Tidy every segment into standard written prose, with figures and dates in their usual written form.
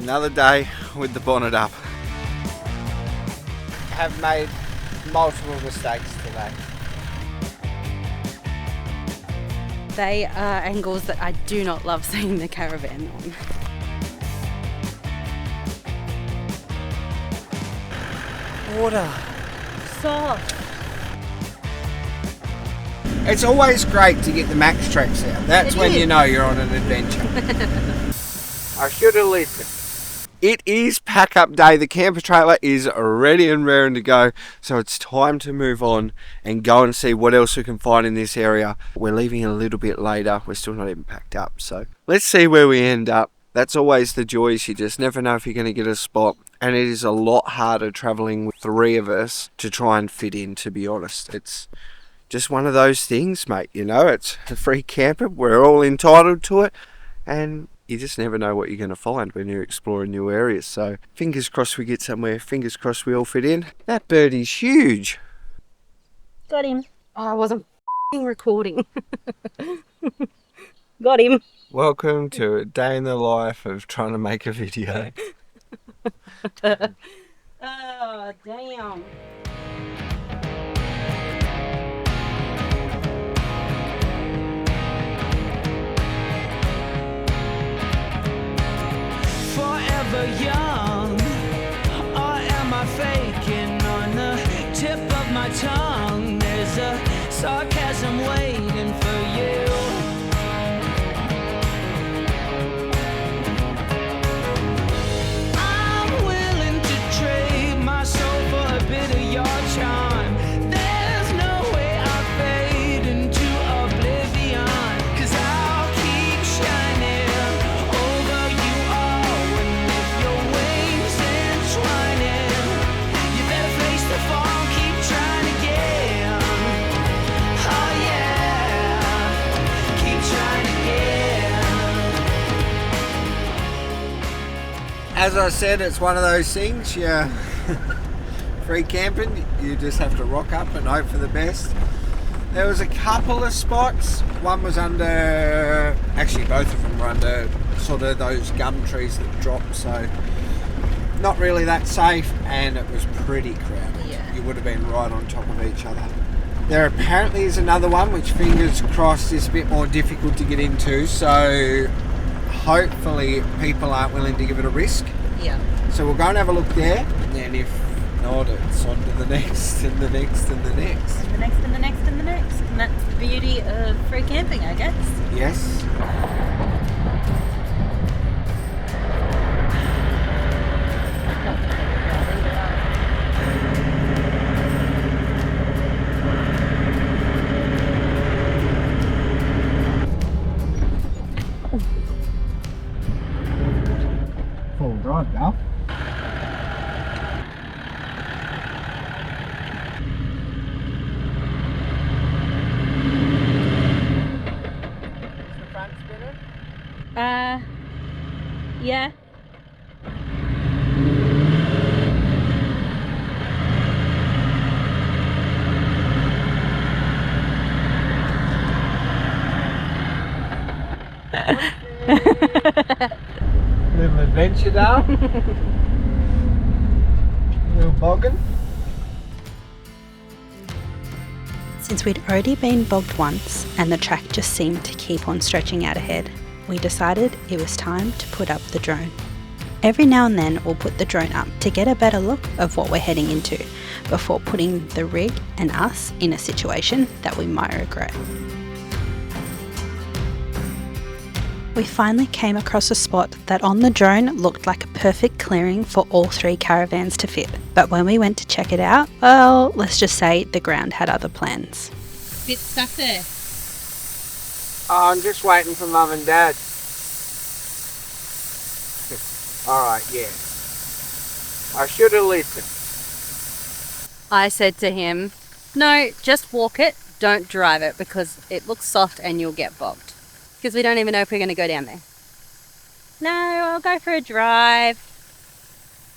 Another day with the bonnet up. Have made multiple mistakes today. They are angles that I do not love seeing the caravan on. Water. Soft. It's always great to get the max tracks out. That's when you know you're on an adventure. I should have listened. It is pack up day. The camper trailer is ready and raring to go. So it's time to move on and go and see what else we can find in this area. We're leaving a little bit later. We're still not even packed up. So let's see where we end up. That's always the joy. You just never know if you're going to get a spot. And it is a lot harder traveling with three of us to try and fit in, to be honest. It's just one of those things, mate. You know, it's a free camper. We're all entitled to it. And you just never know what you're going to find when you're exploring new areas. So fingers crossed we get somewhere. Fingers crossed we all fit in. That birdie's huge. Got him. Oh, I wasn't recording. Got him. Welcome to a day in the life of trying to make a video. Oh, damn. Forever young, or am I faking? On the tip of my tongue, there's a sarcasm waiting for you. I'm willing to trade my soul for a bit of your charm. There's no way I fade into oblivion, 'cause I'll keep shining over you all. And if your wings entwining, you better face the fall, keep trying again. Oh yeah, keep trying again. As I said, it's one of those things. Yeah, free camping. You just have to rock up and hope for the best. There was a couple of spots. One was under, actually both of them were under sort of those gum trees that drop, so not really that safe, and it was pretty crowded. Yeah. You would have been right on top of each other. There apparently is another one which, fingers crossed, is a bit more difficult to get into, so hopefully people aren't willing to give it a risk. Yeah. So we'll go and have a look there, and then if not, it's on to the next and the next and the next. And the next and the next and the next. And that's the beauty of free camping, I guess. Yes. Full drive now. Yeah. Little adventure now. Little bogging. Since we'd already been bogged once and the track just seemed to keep on stretching out ahead, we decided it was time to put up the drone. Every now and then we'll put the drone up to get a better look of what we're heading into before putting the rig and us in a situation that we might regret. We finally came across a spot that on the drone looked like a perfect clearing for all three caravans to fit. But when we went to check it out, well, let's just say the ground had other plans. Bit stuck there. Oh, I'm just waiting for Mum and Dad. Alright, yeah. I should have listened. I said to him, no, just walk it, don't drive it, because it looks soft and you'll get bogged. Because we don't even know if we're going to go down there. No, I'll go for a drive.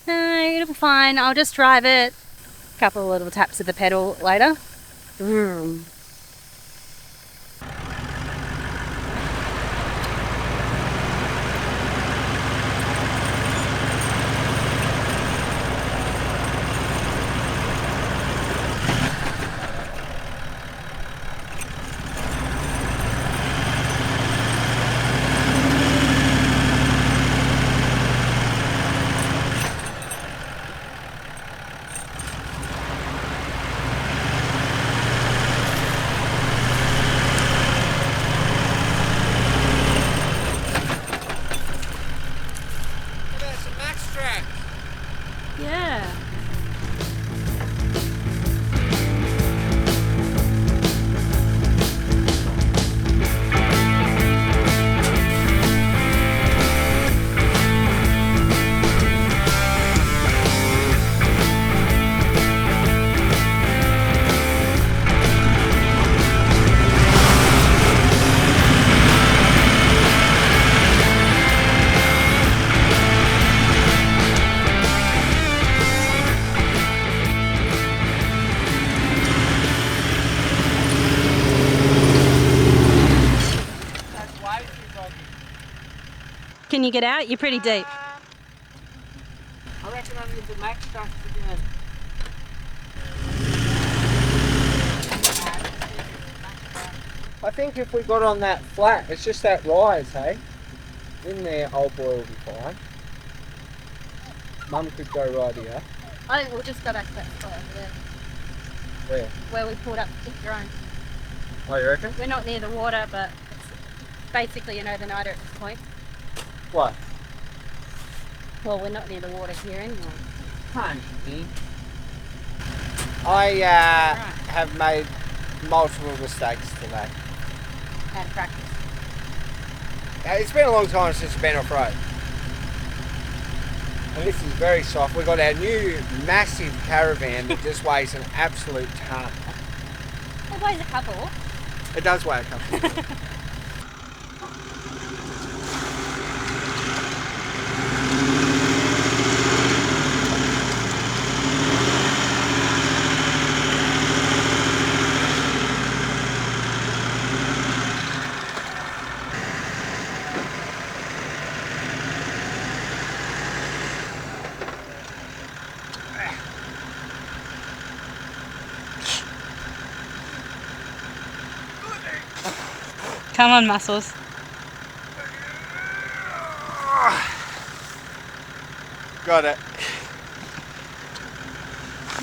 No, it'll be fine, I'll just drive it. A couple of little taps of the pedal later. Vroom. Max track. Yeah. Can you get out? You're pretty deep. I reckon I need the max tracks again. I think if we got on that flat, it's just that rise, hey? In there, old boy will be fine. Mum could go right here. I think we'll just go back to that spot over there. Where? Where we pulled up the drone. Oh, you reckon? We're not near the water, but it's basically an overnighter at this point. What? Well, we're not near the water here anyway. I have made multiple mistakes today. Out of practice. It's been a long time since I've been off-road. And this is very soft. We've got our new massive Caravan that just weighs an absolute ton. It weighs a couple. It does weigh a couple. Come on, muscles. Got it.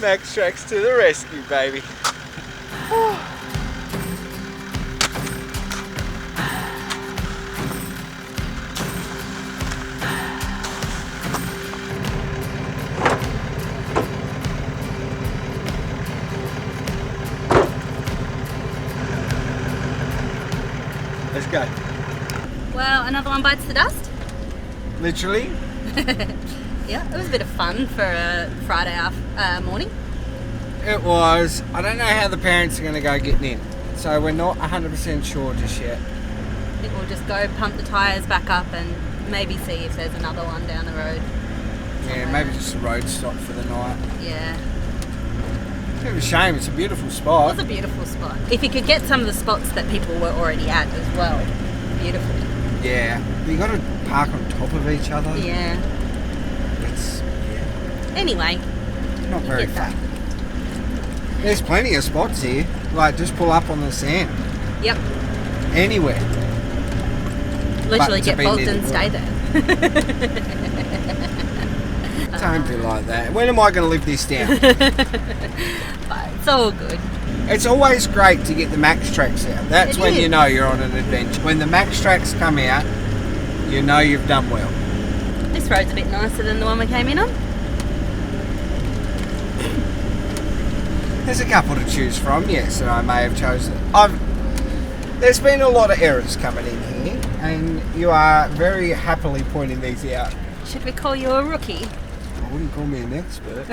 Max tracks to the rescue, baby. Let's go. Well, another one bites the dust. Literally. Yeah, it was a bit of fun for a Friday morning. It was. I don't know how the parents are going to go getting in. So we're not 100% sure just yet. I think we'll just go pump the tyres back up and maybe see if there's another one down the road. Yeah, maybe just a road stop for the night. Yeah. It's a bit of a shame. It's a beautiful It spot. was a beautiful spot. If you could get some of the spots that people were already at as well. Beautiful. Yeah. But you got to park on top of each other. Yeah. It's Anyway, not very get that. fun. There's plenty of spots here. Like, just pull up on the sand. Yep. Anywhere. Literally But to get be bogged near and the stay there. Don't be like that. When am I going to live this down? But it's all good. It's always great to get the max tracks out. That's It when you is. know you're on an adventure. When the max tracks come out, you know you've done well. This road's a bit nicer than the one we came in on. There's a couple to choose from, yes, and I may have chosen. There's been a lot of errors coming in here, and you are very happily pointing these out. Should we call you a rookie? I wouldn't call me an expert.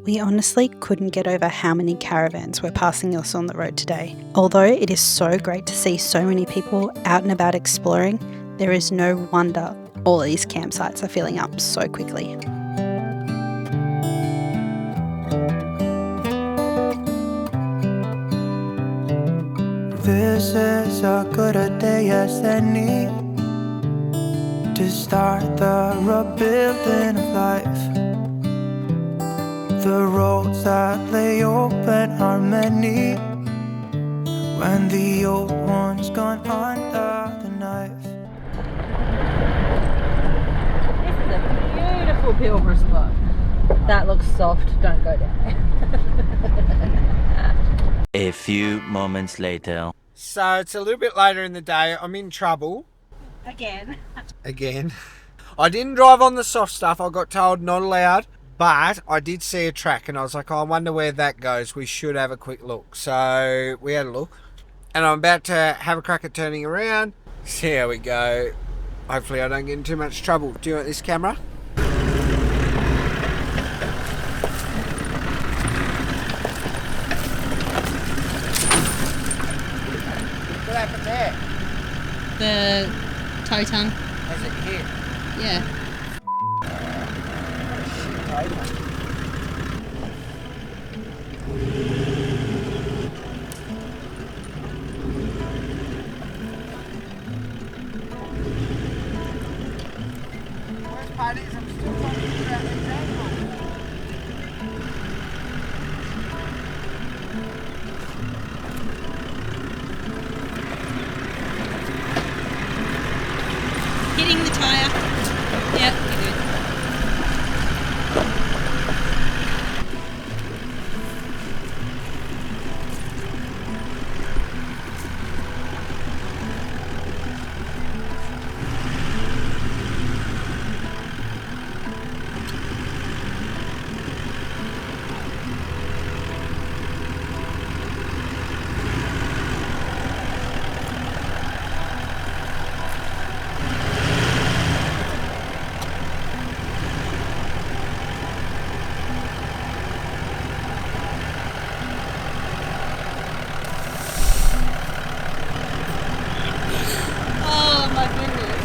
We honestly couldn't get over how many caravans were passing us on the road today. Although it is so great to see so many people out and about exploring, there is no wonder all these campsites are filling up so quickly. This is as good a day as any to start the rebuilding of life. The roads that lay open are many when the old one's gone under the knife. This is a beautiful Pilbara spot. That looks soft. Don't go down there. A few moments later. So it's a little bit later in the day. I'm in trouble. Again. Again. I didn't drive on the soft stuff. I got told not allowed. But I did see a track and I was like, oh, I wonder where that goes. We should have a quick look. So we had a look. And I'm about to have a crack at turning around. See how we go. Hopefully I don't get in too much trouble. Do you want this camera? What happened there? The tow tongue. Has it hit? Yeah. Worst part is I'm still trying to figure out the example. Hitting the tyre. Yep, you're good. Oh my goodness.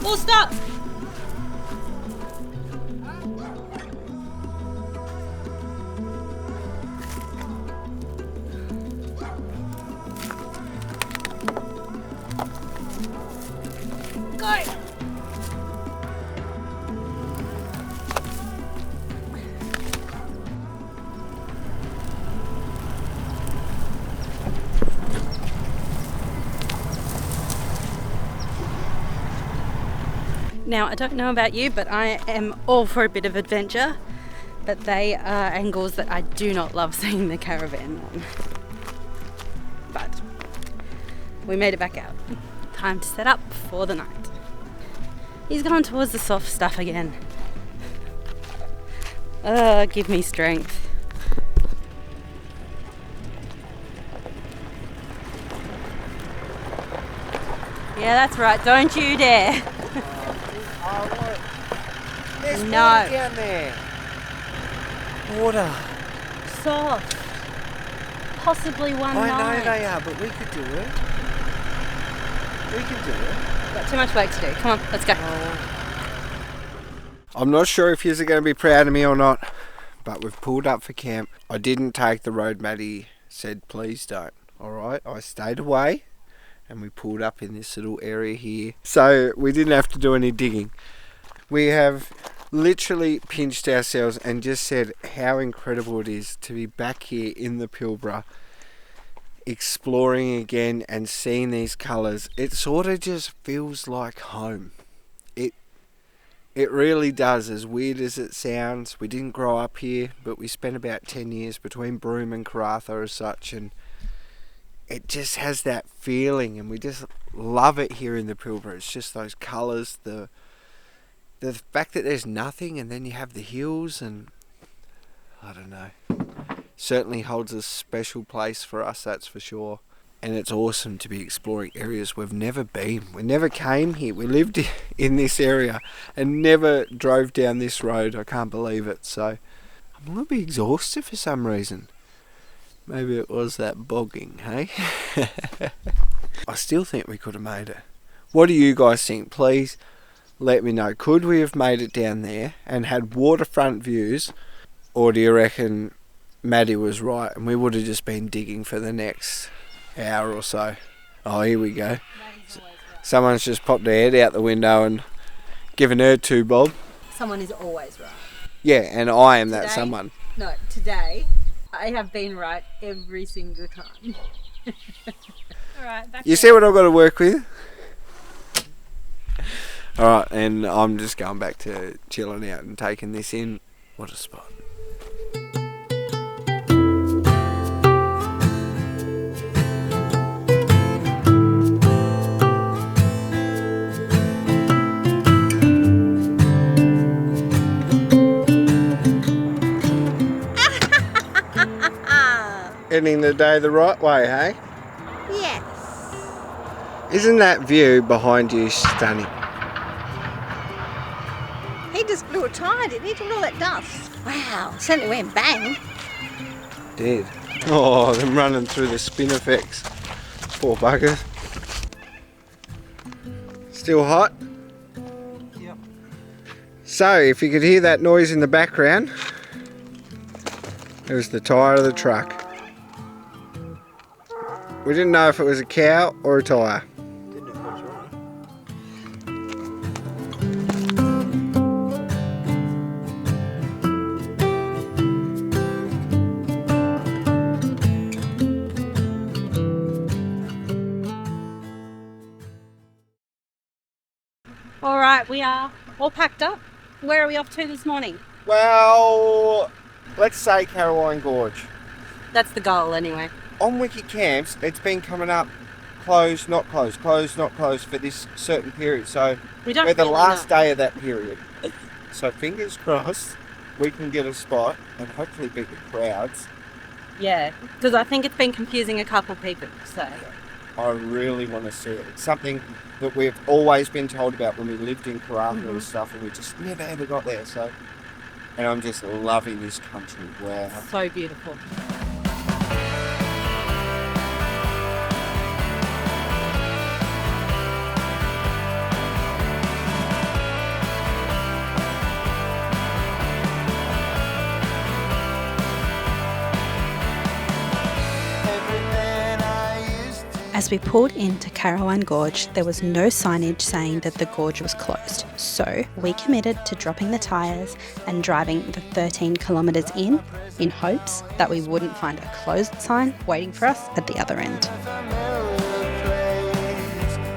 Oh, stop! Go! Now, I don't know about you, but I am all for a bit of adventure, but they are angles that I do not love seeing the caravan on. But we made it back out. Time to set up for the night. He's gone towards the soft stuff again. Give me strength. Yeah, that's right. Don't you dare. There's No. water down there. Water. Soft. Possibly one I night. know they are, but we could do it. We can do it. Got too much work to do. Come on, let's go. I'm not sure if you're going to be proud of me or not, but we've pulled up for camp. I didn't take the road Maddie said please don't. Alright, I stayed away and we pulled up in this little area here. So we didn't have to do any digging. We have literally pinched ourselves and just said how incredible it is to be back here in the Pilbara, exploring again and seeing these colours. It sort of just feels like home. It really does, as weird as it sounds. We didn't grow up here, but we spent about 10 years between Broome and Caravan as such, and it just has that feeling, and we just love it here in the Pilbara. It's just those colours, the fact that there's nothing, and then you have the hills, and I don't know. Certainly holds a special place for us, that's for sure. And it's awesome to be exploring areas we've never been. We never came here. We lived in this area and never drove down this road. I can't believe it. So I'm a little bit exhausted for some reason. Maybe it was that bogging, hey? I still think we could have made it. What do you guys think? Please let me know. Could we have made it down there and had waterfront views? Or do you reckon Maddie was right and we would have just been digging for the next hour or so? Oh, here we go. Someone's just popped their head out the window and given her two bob. Someone is always right. Yeah, and I am that Today? someone. No, today I have been right every single time. Alright, back You to see what I've got to work with? Alright, and I'm just going back to chilling out and taking this in. What a spot. spending the day the right way, hey? Yes. Isn't that view behind you stunning? He just blew a tyre, didn't he? Look at all that dust. Wow, certainly went bang. Did. Oh, them running through the spin effects. Poor buggers. Still hot? Yep. So, if you could hear that noise in the background, it was the tyre of the truck. We didn't know if it was a cow or a tyre. All right, we are all packed up. Where are we off to this morning? Well, let's say Carawine Gorge. That's the goal anyway. On WikiCamps, it's been coming up closed, not closed, closed, not closed for this certain period. So We don't we're the really last know. day of that period. So fingers crossed we can get a spot and hopefully beat the crowds. Yeah, because I think it's been confusing a couple people, so. I really want to see it. It's something that we've always been told about when we lived in Caravan and stuff, and we just never ever got there. So, and I'm just loving this country. Wow. So beautiful. As we pulled into Carawine Gorge, there was no signage saying that the gorge was closed, so we committed to dropping the tyres and driving the 13 kilometres in hopes that we wouldn't find a closed sign waiting for us at the other end.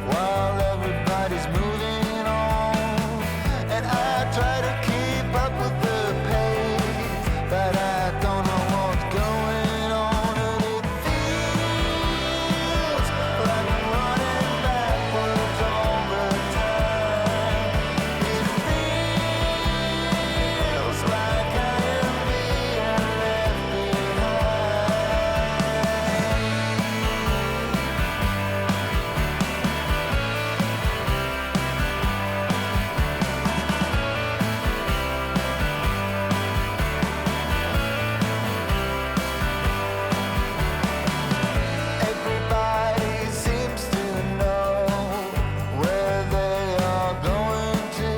While everybody's moving on, and I try to keep up with the pace, but I don't know what's going on, and it feels like I'm running backwards all the time. It feels like I am being left Everybody seems to know where they are going to.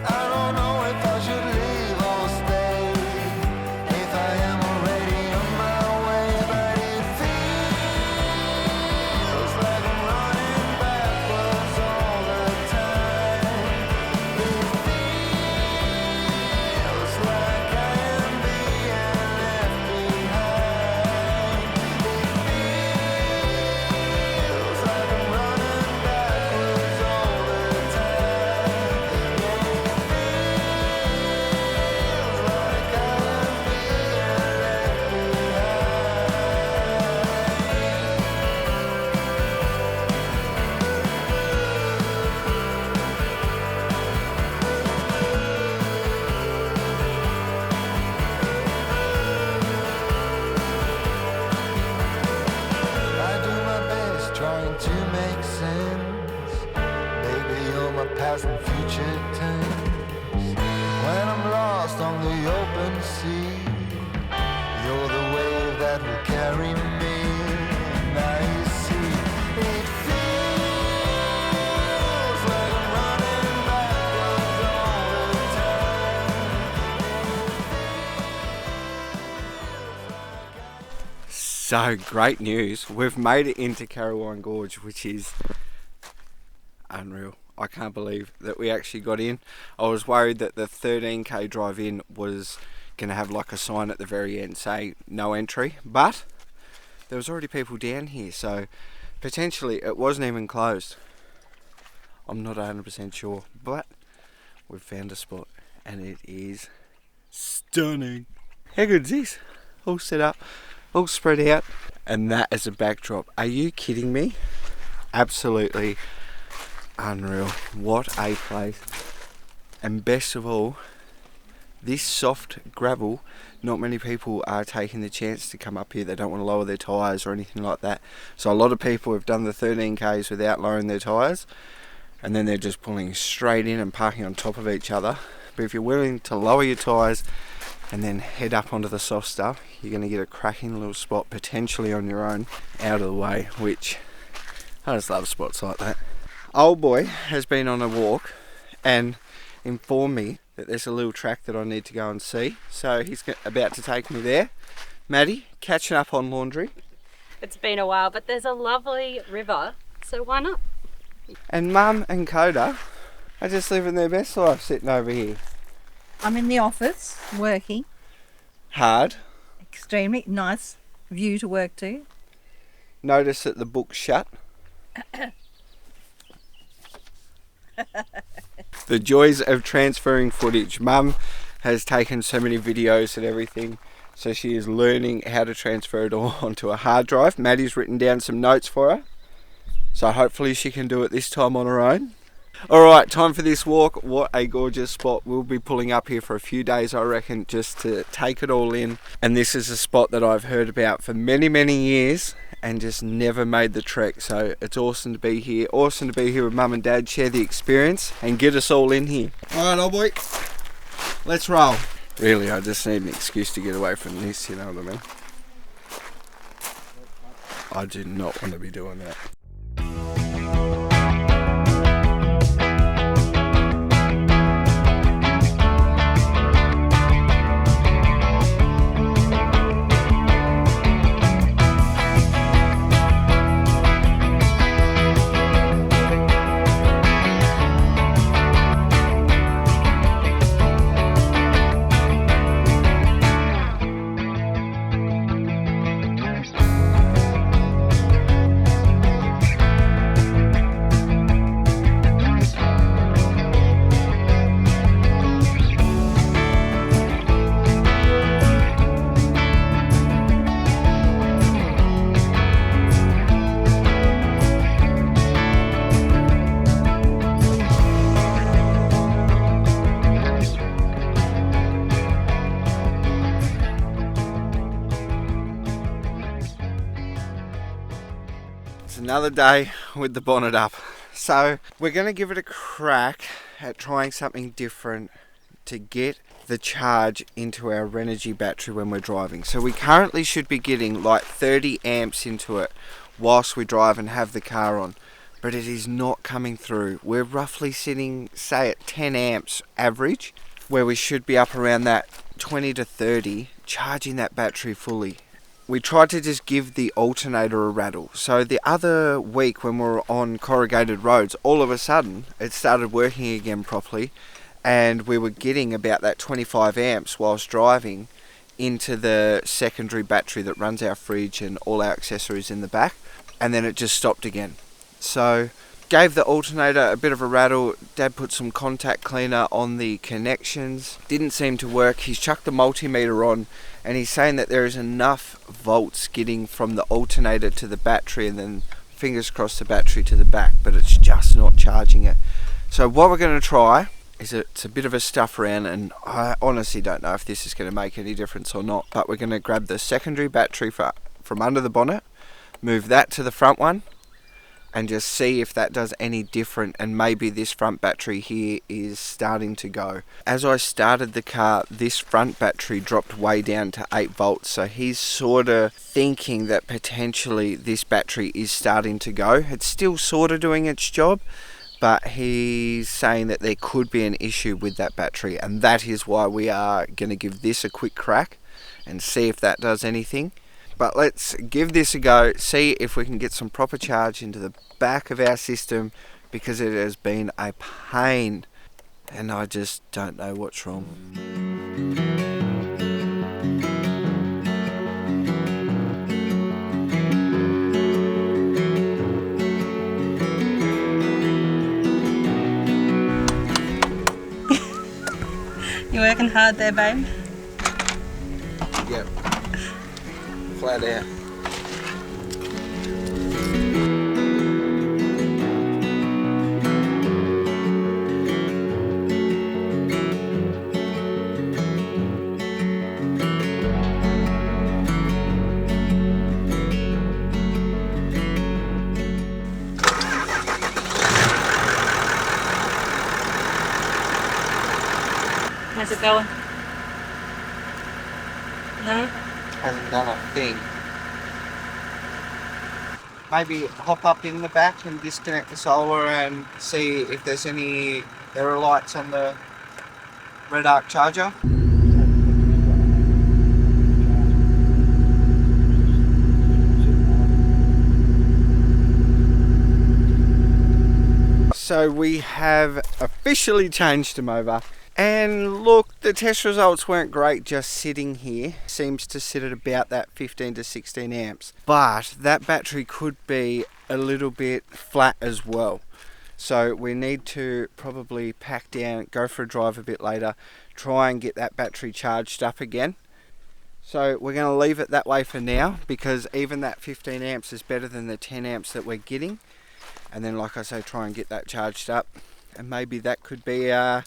I don't know if I should leave or stay, if I am already on my way, but it feels like I'm running backwards all the time. It feels like I am being left behind. Feels like I'm running backwards all the time. Yeah, it feels like I am being left I do my best trying to make sense. Baby, you're my past and future tense. When I'm lost on the open sea, you're the wave that will carry me. Now you see, it feels like I'm running backwards all the time. So great news. We've made it into Carawine Gorge, which is unreal. I can't believe that we actually got in. I was worried that the 13k drive in was going to have like a sign at the very end say no entry, but there was already people down here, so potentially it wasn't even closed. I'm not 100% sure, but we've found a spot and it is stunning. How good is this? All set up, all spread out, and that as a backdrop. Are you kidding me? Absolutely unreal. What a place. And best of all, This soft gravel, not many people are taking the chance to come up here. They don't want to lower their tyres or anything like that. So a lot of people have done the 13Ks without lowering their tyres, and then they're just pulling straight in and parking on top of each other. But if you're willing to lower your tyres and then head up onto the soft stuff, you're going to get a cracking little spot potentially on your own out of the way, which I just love spots like that. Old boy has been on a walk and informed me that there's a little track that I need to go and see, so he's about to take me there. Maddie, catching up on laundry. It's been a while, but there's a lovely river, so why not? And Mum and Coda are just living their best life sitting over here. I'm in the office working. Hard. Extremely nice view to work to. Notice that the book's shut. The joys of transferring footage. Mum has taken so many videos and everything, so she is learning how to transfer it all onto a hard drive. Maddie's written down some notes for her, so hopefully she can do it this time on her own. Alright, time for this walk. What a gorgeous spot. We'll be pulling up here for a few days, I reckon, just to take it all in. And this is a spot that I've heard about for many, many years and just never made the trek. So it's awesome to be here. Awesome to be here with Mum and Dad, share the experience and get us all in here. Alright, old boy, let's roll. Really, I just need an excuse to get away from this, you know what I mean? I do not want to be doing that. Another day with the bonnet up. So we're going to give it a crack at trying something different to get the charge into our Renogy battery when we're driving. So we currently should be getting like 30 amps into it whilst we drive and have the car on, but it is not coming through. We're roughly sitting, say, at 10 amps average, where we should be up around that 20 to 30 charging that battery fully. We tried to just give the alternator a rattle. So the other week when we were on corrugated roads, all of a sudden it started working again properly, and we were getting about that 25 amps whilst driving into the secondary battery that runs our fridge and all our accessories in the back, and then it just stopped again. So gave the alternator a bit of a rattle. Dad put some contact cleaner on the connections. Didn't seem to work. He's chucked the multimeter on and he's saying that there is enough volts getting from the alternator to the battery and then fingers crossed the battery to the back, but it's just not charging it. So what we're going to try is it's a bit of a stuff around, and I honestly don't know if this is going to make any difference or not, but we're going to grab the secondary battery from under the bonnet, move that to the front one, and just see if that does any different, and maybe this front battery here is starting to go. As I started the car, this front battery dropped way down to 8 volts, so he's sort of thinking that potentially this battery is starting to go. It's still sort of doing its job, but he's saying that there could be an issue with that battery, and that is why we are going to give this a quick crack and see if that does anything. But let's give this a go, see if we can get some proper charge into the back of our system, because it has been a pain and I just don't know what's wrong. You working hard there, babe? Yep. Flat out. How's it going? No? Hasn't done a thing. Maybe hop up in the back and disconnect the solar and see if there's any error lights on the red arc charger. So we have officially changed them over. And look, the test results weren't great just sitting here. Seems to sit at about that 15 to 16 amps. But that battery could be a little bit flat as well. So we need to probably pack down, go for a drive a bit later, try and get that battery charged up again. So we're going to leave it that way for now, because even that 15 amps is better than the 10 amps that we're getting. And then, like I say, try and get that charged up. And maybe that could be our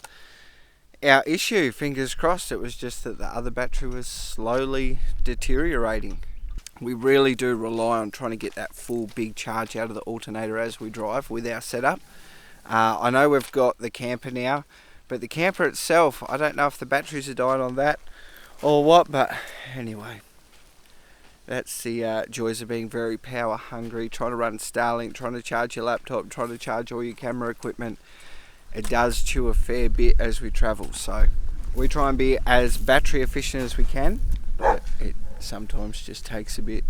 issue. Fingers crossed. It was just that the other battery was slowly deteriorating. We really do rely on trying to get that full big charge out of the alternator as we drive with our setup. I know we've got the camper now, but the camper itself, I don't know if the batteries are dying on that or what, but anyway. That's the joys of being very power hungry, trying to run Starlink, trying to charge your laptop, trying to charge all your camera equipment. It does chew a fair bit as we travel, so we try and be as battery efficient as we can, but it sometimes just takes a bit.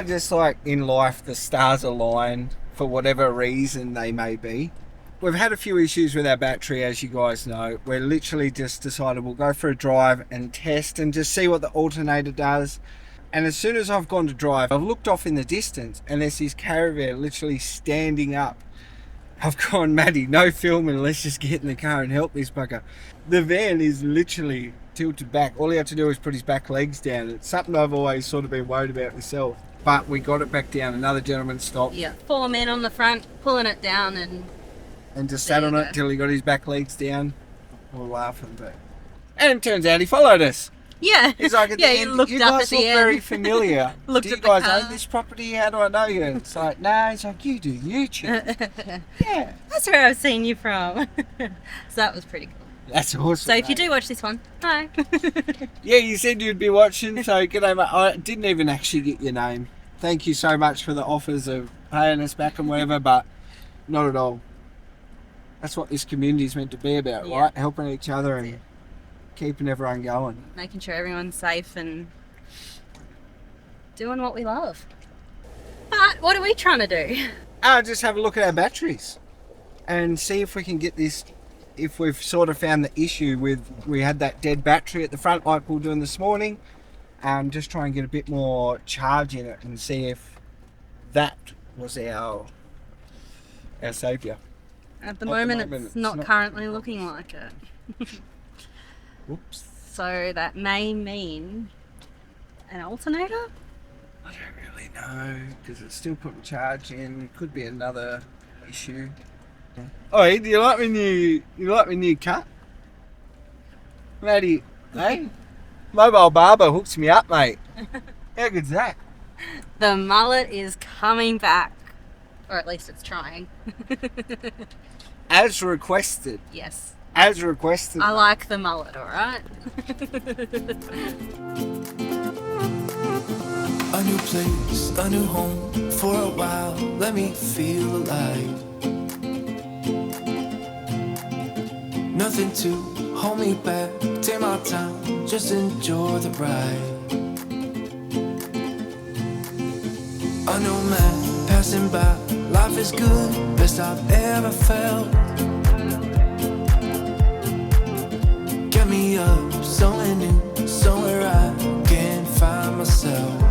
Just like in life, the stars align for whatever reason they may be. We've had a few issues with our battery, as you guys know. We're literally just decided we'll go for a drive and test and just see what the alternator does. And as soon as I've gone to drive, I've looked off in the distance and there's this Caravan literally standing up. I've gone, Maddie, no filming, let's just get in the car and help this bugger. The van is literally tilted back. All he had to do was put his back legs down. It's something I've always sort of been worried about myself. But we got it back down. Another gentleman stopped. Yeah, 4 men on the front, pulling it down and just sat on it till he got his back legs down. We were laughing, but... And it turns out he followed us. Yeah. He's like, at the he end, looked you up guys at the look end. very familiar. Looked Do you at the guys car. own this property? How do I know you? And it's like, no. He's like, you do YouTube. Yeah. That's where I've seen you from. So that was pretty cool. That's awesome. So if you do watch this one, hi. Yeah, you said you'd be watching, so g'day, mate. I didn't even actually get your name. Thank you so much for the offers of paying us back and whatever, but not at all. That's what this community is meant to be about, Yeah. right? Helping each other and keeping everyone going. Making sure everyone's safe and doing what we love. But what are we trying to do? Just have a look at our batteries and see if we can get this, if we've sort of found the issue with, we had that dead battery at the front like we were doing this morning. Just try and get a bit more charge in it and see if that was our saviour. At the moment, it's not currently looking like it. Whoops. So that may mean an alternator? I don't really know, because it's still putting charge in. Could be another issue. Oh, do you like my new cut? Maddie, hey? Mobile barber hooks me up, mate. How good's that? The mullet is coming back. Or at least it's trying. As requested. Yes. As requested. I like the mullet, alright? A new place, a new home. For a while, let me feel alive. Nothing to hold me back. Take my time, just enjoy the ride. A new man passing by. Life is good, best I've ever felt. Get me up, somewhere new, somewhere I can find myself.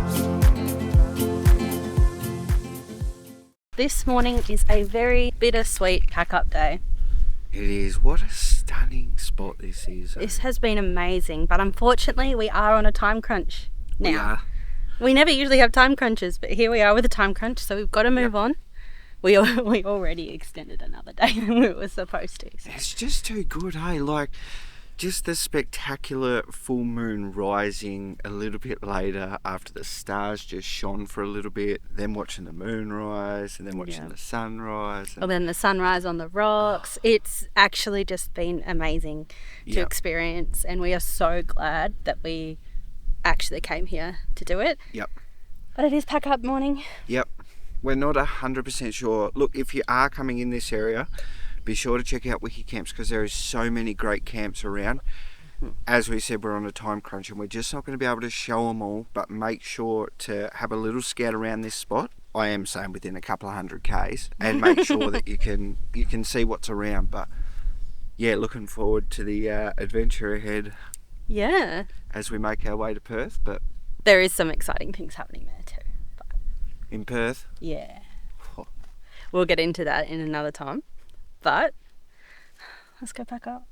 This morning is a very bittersweet pack-up day. It is. What a stunning spot this is. This has been amazing, but unfortunately we are on a time crunch now. We are. We never usually have time crunches, but here we are with a time crunch, so we've got to move on. We already extended another day than we were supposed to. So. It's just too good, hey? Like, just the spectacular full moon rising a little bit later after the stars just shone for a little bit, then watching the moon rise and then watching the sunrise. Well, then the sunrise on the rocks. It's actually just been amazing to experience, and we are so glad that we actually came here to do it. Yep. But it is pack up morning. Yep. We're not 100% sure. Look, if you are coming in this area, be sure to check out WikiCamps because there is so many great camps around. As we said, we're on a time crunch and we're just not going to be able to show them all, but make sure to have a little scout around this spot. I am saying within a couple of 100 Ks, and make sure that you can see what's around. But yeah, looking forward to the adventure ahead. Yeah. As we make our way to Perth, but there is some exciting things happening there too. But in Perth? Yeah. We'll get into that in another time. But let's go back up.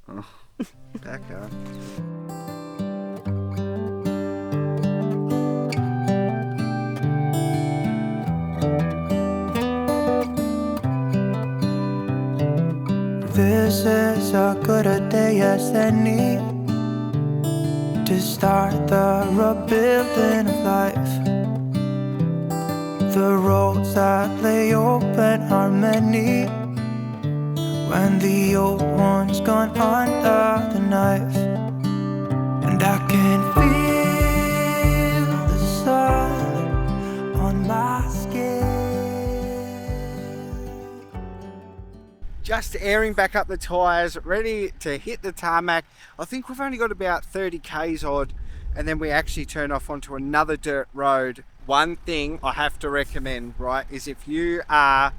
Oh, back up. This is as good a day as any to start the rebuilding of life. The roads that lay open are many when the old one's gone under the knife. And I can feel the sun on my skin. Just airing back up the tyres, ready to hit the tarmac. I think we've only got about 30 Ks odd, and then we actually turn off onto another dirt road. One thing I have to recommend, right, is if you are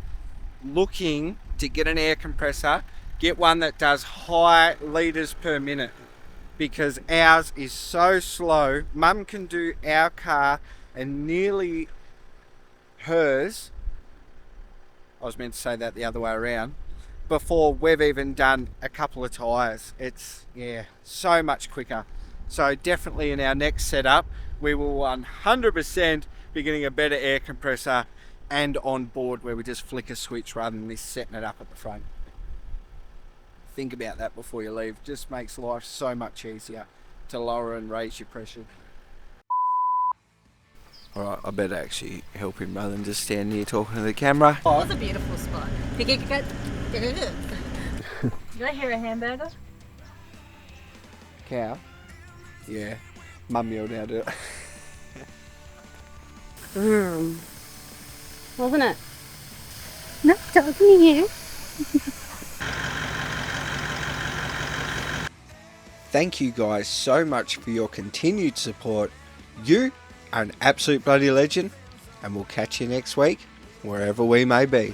looking to get an air compressor, get one that does high litres per minute, because ours is so slow. Mum can do our car and nearly hers, I was meant to say that the other way around, before we've even done a couple of tyres. It's, yeah, so much quicker. So definitely in our next setup, we will 100% be getting a better air compressor and on board where we just flick a switch rather than this setting it up at the front. Think about that before you leave. Just makes life so much easier to lower and raise your pressure. Alright, I better actually help him rather than just stand here talking to the camera. Oh, it's a beautiful spot. Did I hear a hamburger? Cow? Yeah. Mum yelled out it. Wasn't it? No, doesn't you? Thank you guys so much for your continued support. You are an absolute bloody legend, and we'll catch you next week, wherever we may be.